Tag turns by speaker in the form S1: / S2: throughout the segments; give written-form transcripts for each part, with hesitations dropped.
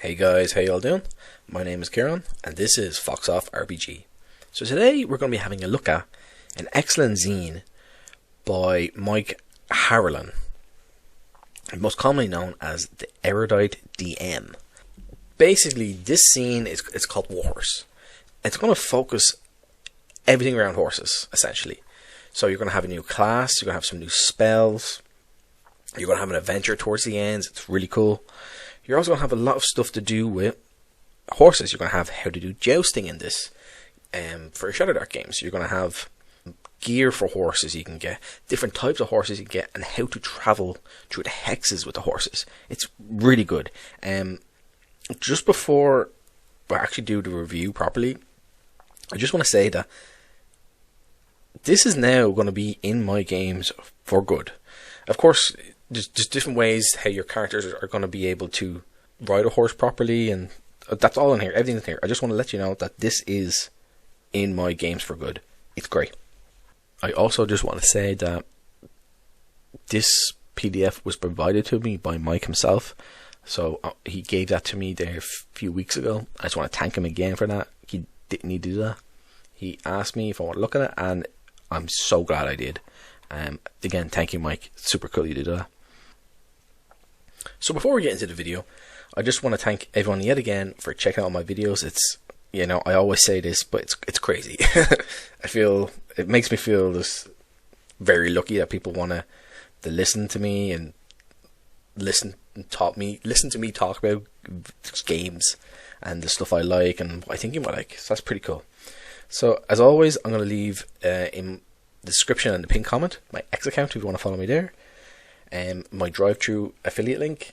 S1: Hey guys, how y'all doing? My name is Kieran, and this is Fox Off RPG. So today we're going to be having a look at an excellent zine by Mike Harlan, most commonly known as the Erudite DM. Basically, this zine it's called Warhorse. It's going to focus everything around horses, essentially. So you're going to have a new class, you're going to have some new spells, you're going to have an adventure towards the end. It's really cool. You're also going to have a lot of stuff to do with horses. You're going to have how to do jousting in this for Shadowdark games. You're going to have gear for horses you can get, different types of horses you can get, and how to travel through the hexes with the horses. It's really good. Just before I actually do the review properly, I just want to say that this is now going to be in my games for good. Of course, there's different ways how your characters are going to be able to ride a horse properly, and that's all in here. Everything's in here. I just want to let you know that this is in my games for good. It's great. I also just want to say that this PDF was provided to me by Mike himself. So he gave that to me there a few weeks ago. I just want to thank him again for that. He didn't need to do that. He asked me if I want to look at it, and I'm so glad I did. Again, thank you, Mike. It's super cool you did that. So before we get into the video, I just want to thank everyone yet again for checking out my videos. It's, you know, I always say this, but it's crazy. It makes me feel just very lucky that people want to listen to me and listen to me talk about games and the stuff I like and what I think you might like. So that's pretty cool. So as always, I'm going to leave in the description and the pinned comment my X account if you want to follow me there. My drive-through affiliate link,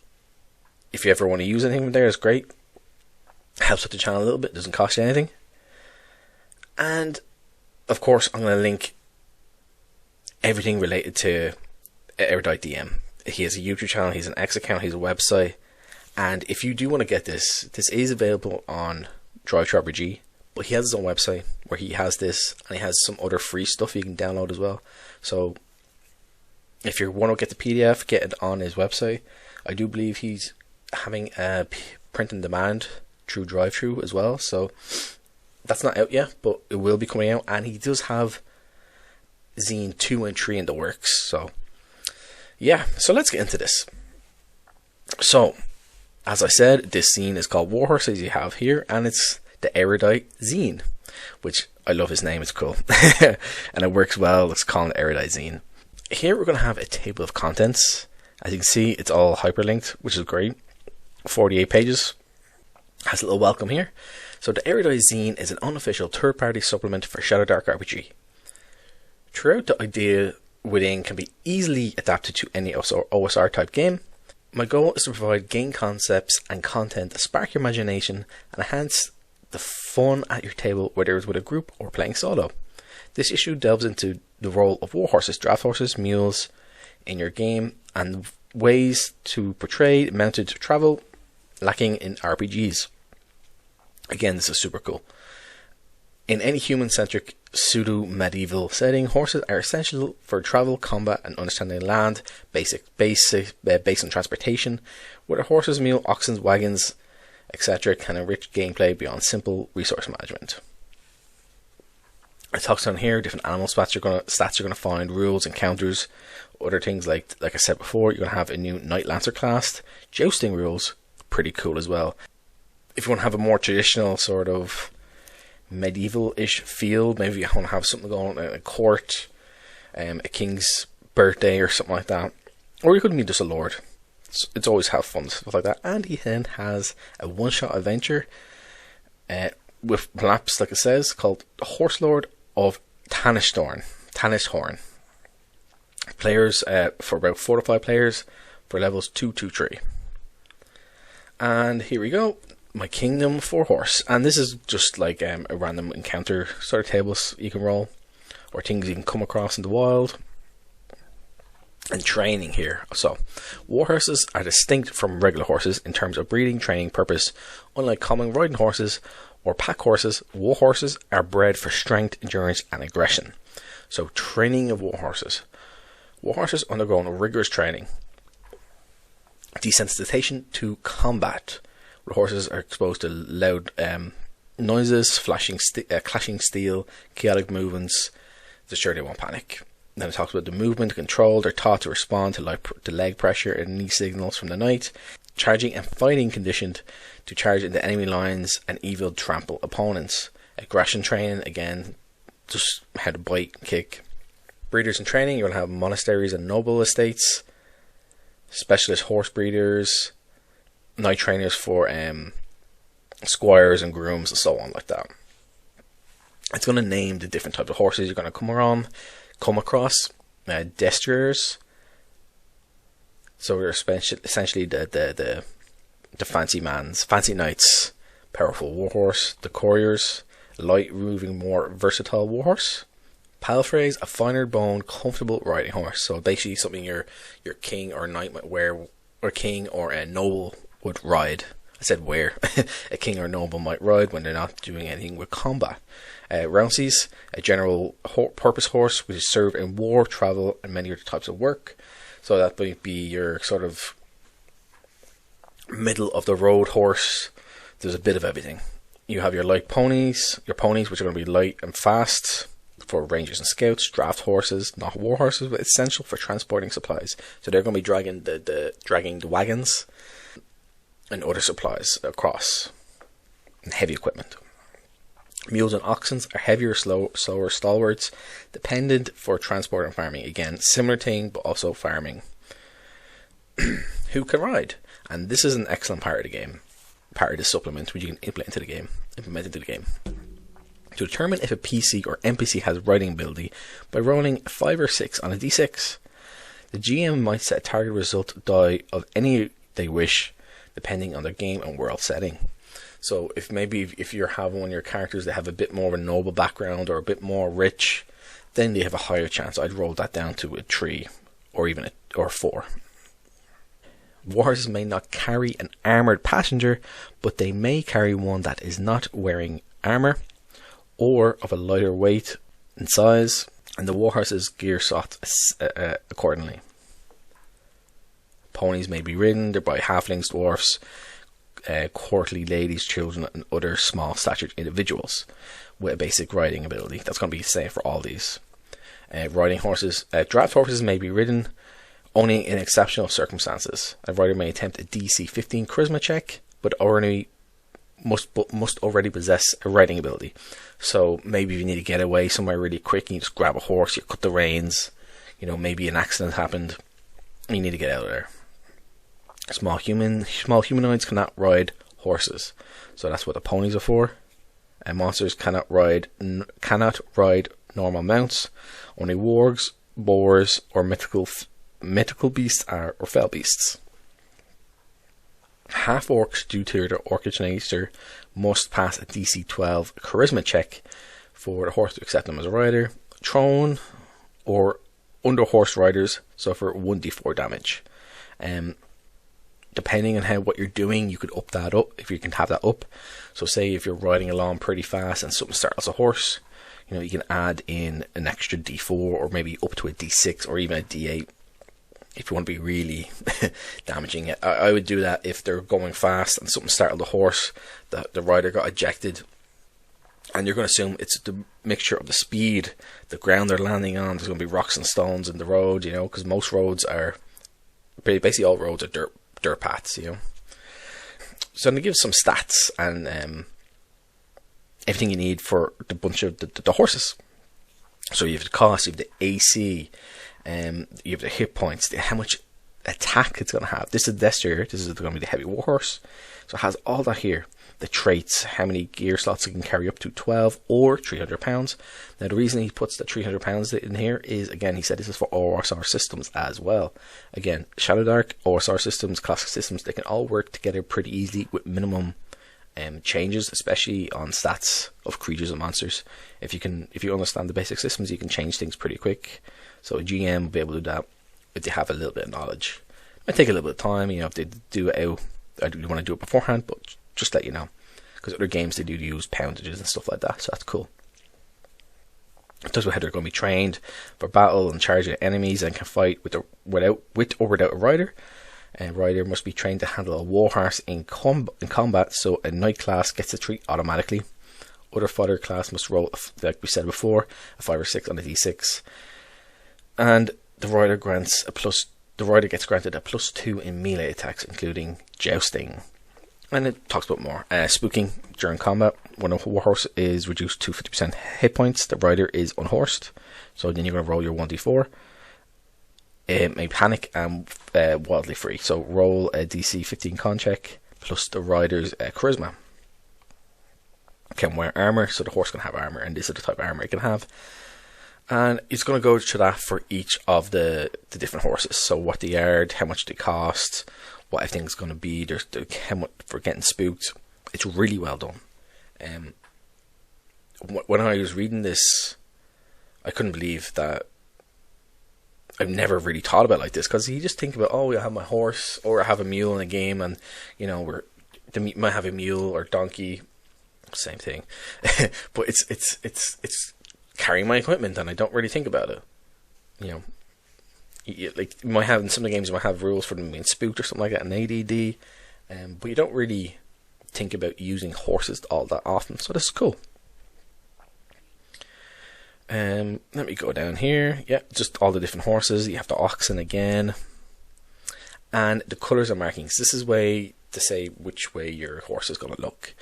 S1: if you ever want to use anything from there, is great. Helps with the channel a little bit, doesn't cost you anything. And of course, I'm going to link everything related to Erudite DM. He has a YouTube channel, he's an X account, he's a website, and if you do want to get this is available on ttrpg, but he has his own website where he has this, and he has some other free stuff you can download as well. So if you want to get the PDF, get it on his website. I do believe he's having a print and demand through drive-through as well, so that's not out yet, but it will be coming out, and he does have zine 2 and 3 in the works. So yeah, so let's get into this. So as I said, this zine is called Warhorse, as you have here, and it's the Erudite zine, which I love his name. It's cool. And it works well. Let's call it Erudite zine. Here we're going to have a table of contents. As you can see, it's all hyperlinked, which is great. 48 pages. Has a little welcome here. So the Erudite zine is an unofficial third-party supplement for Shadowdark RPG. Throughout, the idea within can be easily adapted to any OSR type game. My goal is to provide game concepts and content that spark your imagination and enhance the fun at your table, whether it's with a group or playing solo. This issue delves into the role of warhorses, draft horses, mules in your game, and ways to portray mounted travel lacking in RPGs. Again, this is super cool. In any human-centric pseudo-medieval setting, horses are essential for travel, combat, and understanding land, based on transportation, whether horses, mules, oxen, wagons, etc. can enrich gameplay beyond simple resource management. It talks on here different animal stats you're going to find, rules, encounters, other things like I said before. You're going to have a new Knight Lancer class, jousting rules, pretty cool as well. If you want to have a more traditional sort of medieval-ish feel, maybe you want to have something going on in a court, a king's birthday or something like that, or you could be just a lord. It's always have fun stuff like that. And he then has a one-shot adventure with maps, like it says, called Horse Lord of Tanishtorn. Players for about 4 to 5 players for levels 2 to 3. And here we go. My Kingdom for Horse. And this is just like a random encounter sort of tables you can roll, or things you can come across in the wild. And training here. So, warhorses are distinct from regular horses in terms of breeding, training, purpose. Unlike common riding horses or pack horses, warhorses are bred for strength, endurance, and aggression. So, training of warhorses. Warhorses undergo rigorous training, desensitization to combat, Horses are exposed to loud noises, clashing steel, chaotic movements. They're sure they won't panic. Then it talks about the movement, control. They're taught to respond to leg pressure and knee signals from the night. Charging and fighting conditioned to charge into enemy lines and evil trample opponents. Aggression training, again, just how to bite and kick. Breeders in training, you're going to have monasteries and noble estates. Specialist horse breeders. Night trainers for squires and grooms and so on like that. It's going to name the different types of horses you're going to come across. Destriers. So they're essentially the fancy knights. Powerful warhorse. The couriers. Light moving, more versatile warhorse. Palfreys, a finer bone, comfortable riding horse. So basically something your king or knight might wear, or king or a noble would ride. I said where. A king or noble might ride when they're not doing anything with combat. Rounceys, a general purpose horse which is served in war, travel, and many other types of work. So that might be your sort of middle of the road horse. There's a bit of everything. You have your light ponies, which are going to be light and fast for rangers and scouts. Draft horses, not war horses, but essential for transporting supplies. So they're going to be dragging the wagons and other supplies across. And heavy equipment. Mules and oxen are heavier, slower stalwarts, dependent for transport and farming. Again, similar thing, but also farming. Who can ride? And this is an excellent part of the game. Part of the supplement which you can implement into the game. To determine if a PC or NPC has riding ability by rolling 5 or 6 on a d6. The GM might set a target result die of any they wish, depending on their game and world setting. So if you're having one of your characters that have a bit more of a noble background or a bit more rich, then they have a higher chance. I'd roll that down to a 3 or even or 4. Warhorses may not carry an armoured passenger, but they may carry one that is not wearing armour or of a lighter weight and size, and the warhorse's gear sought accordingly. Ponies may be ridden by halflings, dwarfs, courtly ladies, children, and other small statured individuals with a basic riding ability. That's going to be the same for all these. Riding horses, draft horses may be ridden only in exceptional circumstances. A rider may attempt a DC 15 charisma check, but must already possess a riding ability. So maybe if you need to get away somewhere really quick, and you just grab a horse, you cut the reins, maybe an accident happened, and you need to get out of there. Small humanoids cannot ride horses, so that's what the ponies are for. And monsters cannot ride normal mounts. Only wargs, boars, or mythical beasts or fell beasts. Half orcs, due to their orcish nature, must pass a DC 12 charisma check for the horse to accept them as a rider. Throne or under horse riders suffer 1d4 damage. Depending on what you're doing, you could up that up if you can have that up. So say if you're riding along pretty fast and something startles a horse, you can add in an extra d4 or maybe up to a d6 or even a d8 if you want to be really damaging it. I would do that if they're going fast and something startled the horse, the rider got ejected, and you're going to assume it's the mixture of the speed, the ground they're landing on. There's going to be rocks and stones in the road, because most roads are, basically all roads are dirt paths, So I'm going to give some stats and everything you need for the bunch of the horses. So you have the cost, you have the AC, you have the hit points, how much attack it's going to have. This is Destrier, this is going to be the heavy warhorse. So it has all that here. The traits, how many gear slots it can carry, up to 12 or 300 pounds. Now the reason he puts the 300 pounds in here is, again, he said this is for OSR systems as well. Again, Shadowdark, OSR systems, classic systems, they can all work together pretty easily with minimum changes, especially on stats of creatures and monsters. If you understand the basic systems, you can change things pretty quick. So a GM will be able to do that if they have a little bit of knowledge. It might take a little bit of time, if they do it out, I do want to do it beforehand, but just let you know, because other games they do use poundages and stuff like that, so that's cool. It talks about how they're going to be trained for battle and charging enemies and can fight with or without a rider. A rider must be trained to handle a warhorse in combat, so a knight class gets a 3 automatically. Other fighter class must roll, like we said before, a 5 or 6 on a d6, and the rider gets granted a +2 in melee attacks, including Jousting. And it talks about more. Spooking during combat. When a warhorse is reduced to 50% hit points, the rider is unhorsed. So then you're going to roll your 1d4. It may panic and wildly free. So roll a DC 15 con check plus the rider's charisma. Can wear armor, so the horse can have armor, and this is the type of armor it can have. And it's going to go to that for each of the different horses. So what they are, how much they cost, what everything's going to be. There's for getting spooked. It's really well done. When I was reading this, I couldn't believe that I've never really thought about it like this, because you just think about, oh, I have my horse, or I have a mule in a game, and you know, they might have a mule or donkey, same thing. But it's carrying my equipment, and I don't really think about it. You know, like you might have in some of the games, you might have rules for them being spooked or something like that, an ADD, but you don't really think about using horses all that often. So this is cool. Let me go down here. Yeah, just all the different horses. You have the oxen again, and the colours and markings. This is way to say which way your horse is going to look.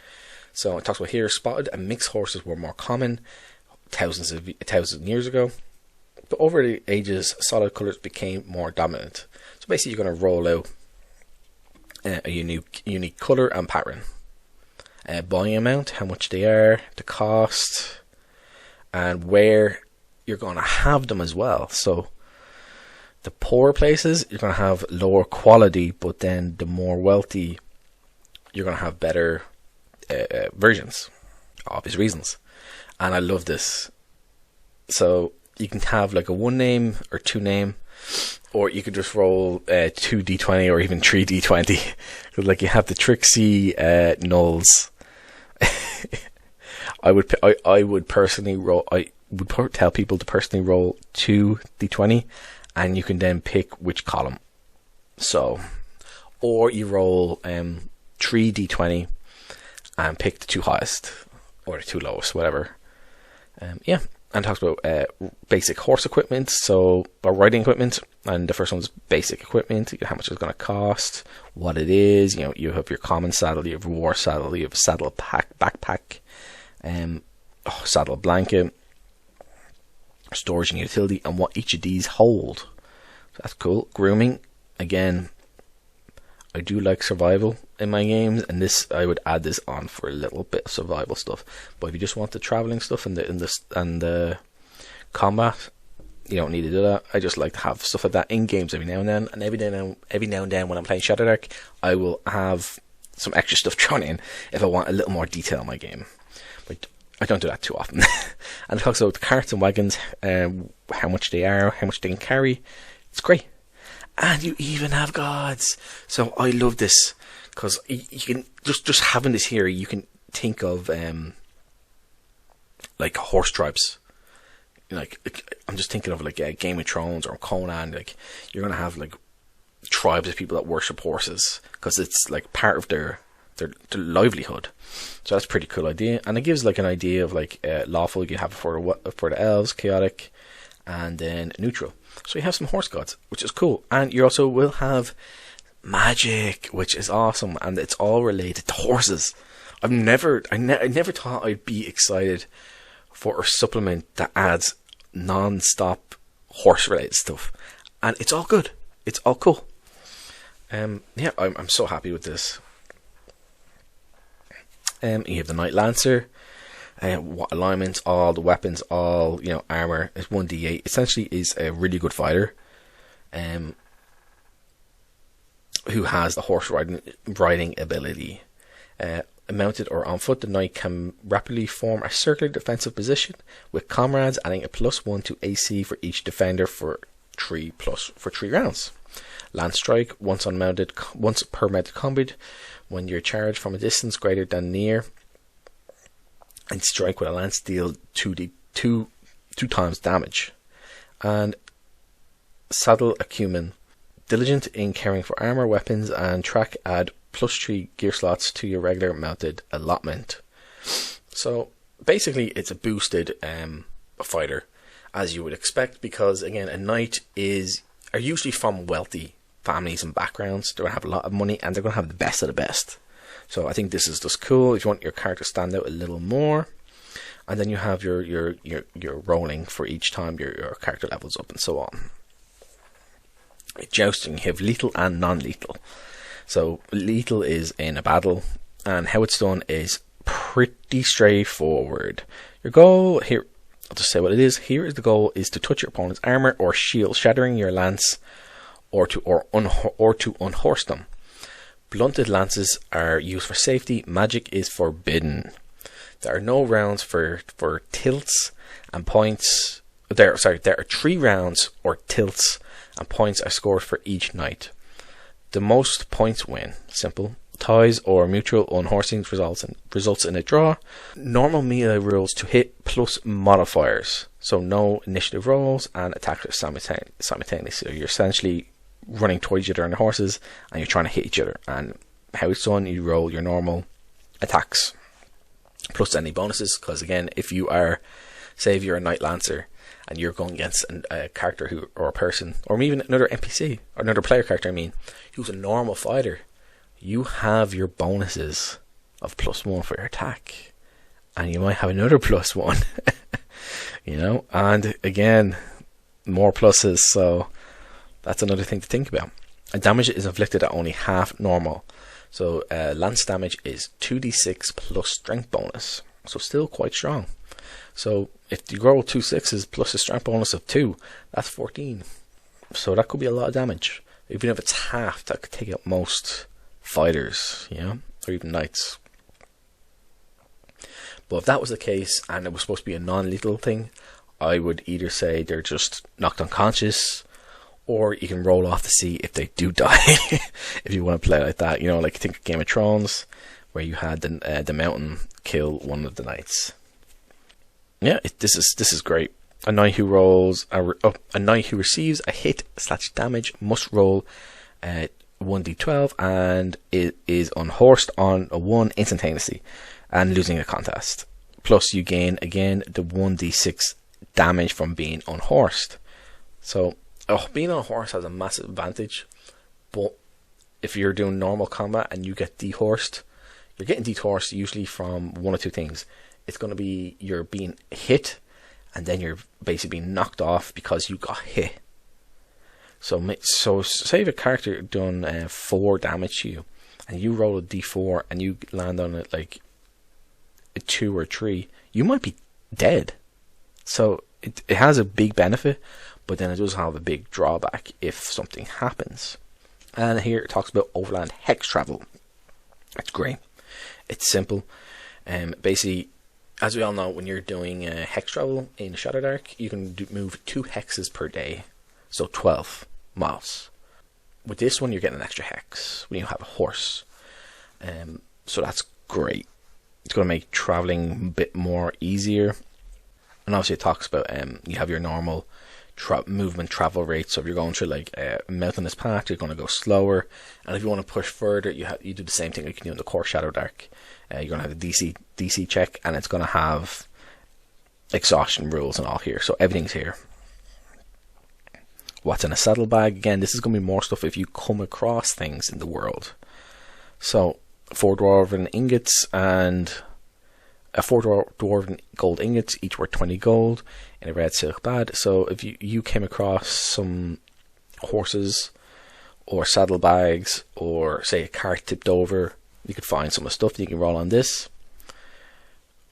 S1: So it talks about here, spotted and mixed horses were more common thousands of years ago, but over the ages, solid colours became more dominant. So basically, you're going to roll out a unique colour and pattern. Buying amount, how much they are, the cost, and where you're going to have them as well. So the poorer places, you're going to have lower quality, but then the more wealthy, you're going to have better versions, obvious reasons. And I love this. So you can have like a 1 name or 2 name, or you could just roll 2d20 or even 3d20. Like you have the tricksy nulls. I would personally roll. I would tell people to personally roll 2d20, and you can then pick which column. So, or you roll 3d20 and pick the 2 highest or the 2 lowest, whatever. Yeah, and talks about basic horse equipment, or riding equipment. And the first one's basic equipment, how much it's going to cost, what it is. You know, you have your common saddle, you have a war saddle, you have a saddle backpack, saddle blanket, storage and utility, and what each of these hold. So that's cool. Grooming, again, I do like survival in my games, and this I would add this on for a little bit of survival stuff. But if you just want the traveling stuff and the combat, you don't need to do that. I just like to have stuff like that in games every now and then. And every now and then when I'm playing Shadowdark, I will have some extra stuff thrown in if I want a little more detail in my game. But I don't do that too often. And it talks about the carts and wagons, how much they are, how much they can carry. It's great. And you even have gods. So I love this, because you can just having this here, you can think of like horse tribes. Like I'm just thinking of like Game of Thrones or Conan. Like you're gonna have like tribes of people that worship horses, because it's like part of their livelihood. So that's a pretty cool idea, and it gives like an idea of like lawful. You have for the elves, chaotic, and then neutral. So you have some horse gods, which is cool, and you also will have magic, which is awesome, and it's all related to horses. I never thought I'd be excited for a supplement that adds non-stop horse-related stuff, and it's all good. It's all cool. Yeah, I'm so happy with this. You have the Knight Lancer. What alignments, all the weapons, all armor. It's 1d8. Essentially, is a really good fighter, who has the horse riding ability. Mounted or on foot, the knight can rapidly form a circular defensive position with comrades, adding a +1 to AC for each defender for 3 rounds. Lance strike, once per mounted combat, when you're charged from a distance greater than near, and strike with a lance, deal 2 times damage. And saddle acumen, diligent in caring for armor, weapons, and track add +3 gear slots to your regular mounted allotment. So basically, it's a boosted fighter, as you would expect, because again, a knight are usually from wealthy families and backgrounds. They're going to have a lot of money, and they're going to have the best of the best. So I think this is just cool if you want your character to stand out a little more. And then you have your rolling for each time your character levels up and so on. Jousting, you have lethal and non-lethal. So lethal is in a battle, and how it's done is pretty straightforward. Your goal here, I'll just say what it is. Here is the goal is to touch your opponent's armor or shield, shattering your lance, or to unhorse them. Blunted lances are used for safety. Magic is forbidden. There are no rounds for tilts and points. There are 3 rounds or tilts, and points are scored for each knight. The most points win. Simple. Ties or mutual unhorsing results in a draw. Normal melee rules to hit plus modifiers. So no initiative rolls and attacks simultaneously. So you're essentially running towards each other on the horses, and you're trying to hit each other. And how it's done, you roll your normal attacks plus any bonuses, because again, if you are, say if you're a Knight Lancer and you're going against a character or a person, or even another NPC or another player character, who's a normal fighter, you have your bonuses of +1 for your attack, and you might have another +1 and again, more pluses. So that's another thing to think about. And damage is inflicted at only half normal. So lance damage is 2d6 plus strength bonus. So still quite strong. So if you roll 2 6s plus a strength bonus of 2, that's 14. So that could be a lot of damage. Even if it's half, that could take out most fighters, or even knights. But if that was the case, and it was supposed to be a non-lethal thing, I would either say they're just knocked unconscious, or you can roll off to see if they do die. If you want to play like that, like think of Game of Thrones, where you had the mountain kill one of the knights. Yeah, this is great. A knight who receives a hit/damage must roll 1d12, and it is unhorsed on a 1 instantaneously, and losing a contest. Plus, you gain again the 1d6 damage from being unhorsed. So being on a horse has a massive advantage, but if you're doing normal combat and you get dehorsed, you're getting dehorsed usually from one or two things. It's going to be you're being hit, and then you're basically being knocked off because you got hit. So say if a character done 4 damage to you, and you roll a d4 and you land on it like a 2 or 3, you might be dead. So it has a big benefit, but then it does have a big drawback if something happens. And here it talks about overland hex travel. It's great. It's simple. Basically, as we all know, when you're doing hex travel in Shadowdark, you can move 2 hexes per day, so 12 miles. With this one, you're getting an extra hex when you have a horse. So that's great. It's going to make traveling a bit more easier. And obviously it talks about you have your normal movement travel rate. So if you're going through like a mountainous path, you're going to go slower. And if you want to push further, you do the same thing like you can do in the core Shadowdark. You're going to have a DC check, and it's going to have exhaustion rules and all here. So everything's here. What's in a saddlebag? Again, this is going to be more stuff if you come across things in the world. So 4 dwarven ingots and 4 dwarven gold ingots, each worth 20 gold in a red silk bag. So if you came across some horses or saddlebags, or say a cart tipped over, you could find some of the stuff that you can roll on this.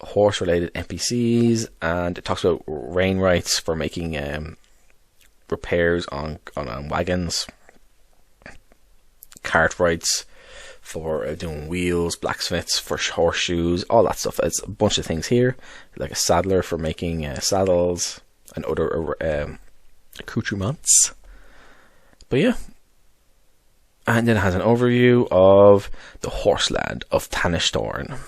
S1: Horse related NPCs, and it talks about rain rights for making repairs on wagons, cart rights for doing wheels, blacksmiths for horseshoes, all that stuff. It's a bunch of things here, like a saddler for making saddles and other accoutrements. But yeah, and then it has an overview of the Horseland of Tanishtorn.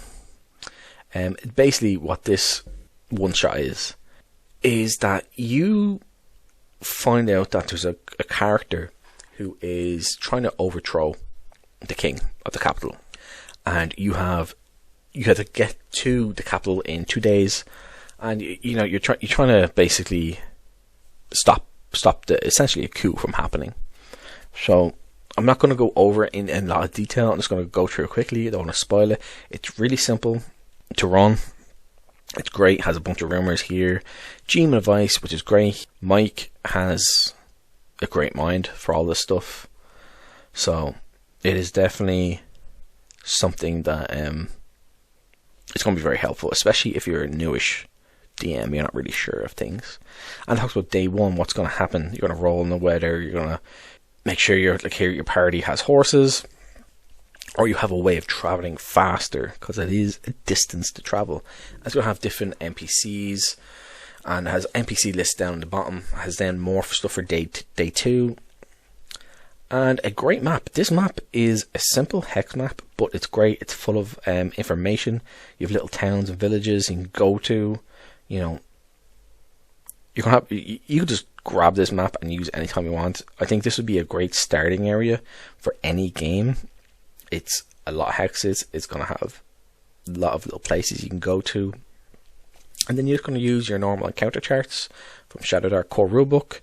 S1: Basically what this one shot is that you find out that there's a character who is trying to overthrow the king of the capital, and you have to get to the capital in 2 days, and you're trying to basically stop essentially a coup from happening. So I'm not going to go over it in a lot of detail. I'm just going to go through it quickly. I don't want to spoil it. It's really simple to run. It's great. It has a bunch of rumors here. Gene advice, which is great. Mike has a great mind for all this stuff. So it is definitely something that it's going to be very helpful, especially if you're a newish DM, you're not really sure of things. And it talks about day one, what's going to happen. You're going to roll in the weather, you're going to make sure your party has horses, or you have a way of traveling faster, because it is a distance to travel. It's going to have different NPCs, and it has NPC lists down at the bottom. It has then more stuff for day 2, and a great map. This map is a simple hex map, but it's great. It's full of information. You have little towns and villages you can go to. You could just grab this map and use it anytime you want. I think this would be a great starting area for any game. It's a lot of hexes. It's going to have a lot of little places you can go to, and then you're just going to use your normal encounter charts from Shadowdark core rulebook,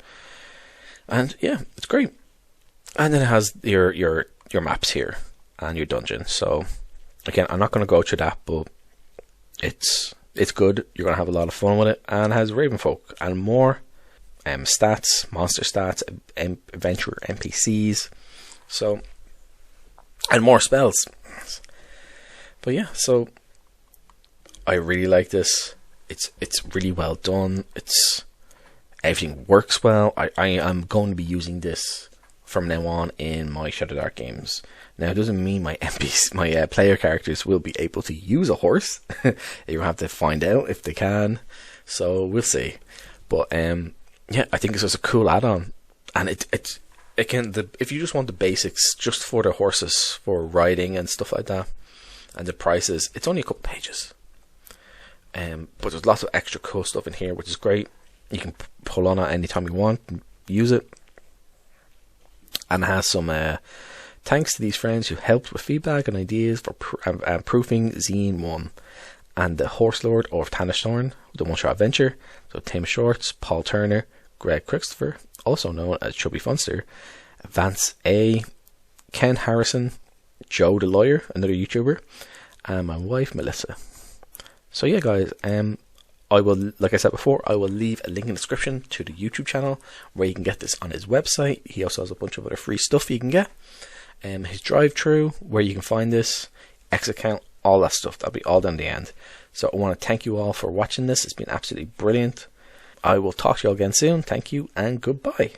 S1: and yeah, it's great. And then it has your maps here and your dungeon. So again, I'm not going to go through that, but it's good. You're going to have a lot of fun with it, and it has Ravenfolk and more stats, monster stats, adventure NPCs, so, and more spells. But yeah, so I really like this. It's really well done. Everything works well. I am going to be using this from now on in my Shadowdark games. Now, it doesn't mean my player characters will be able to use a horse. You have to find out if they can. So we'll see. But yeah, I think it's just a cool add-on, and it can if you just want the basics just for the horses, for riding and stuff like that, and the prices, it's only a couple pages. But there's lots of extra cool stuff in here, which is great. You can pull on it anytime you want and use it. And it has some thanks to these friends who helped with feedback and ideas for proofing Zine 1 and the Horse Lord of Tanishorn, the one-shot adventure. So Tim Shorts, Paul Turner, Greg Christopher, also known as Chubby Funster, Vance A, Ken Harrison, Joe the Lawyer, another YouTuber, and my wife Melissa. So yeah, guys, I will, like I said before, I will leave a link in the description to the YouTube channel where you can get this on his website. He also has a bunch of other free stuff you can get. His drive-thru, where you can find this, X account, all that stuff. That'll be all down the end. So I want to thank you all for watching this. It's been absolutely brilliant. I will talk to you all again soon. Thank you and goodbye.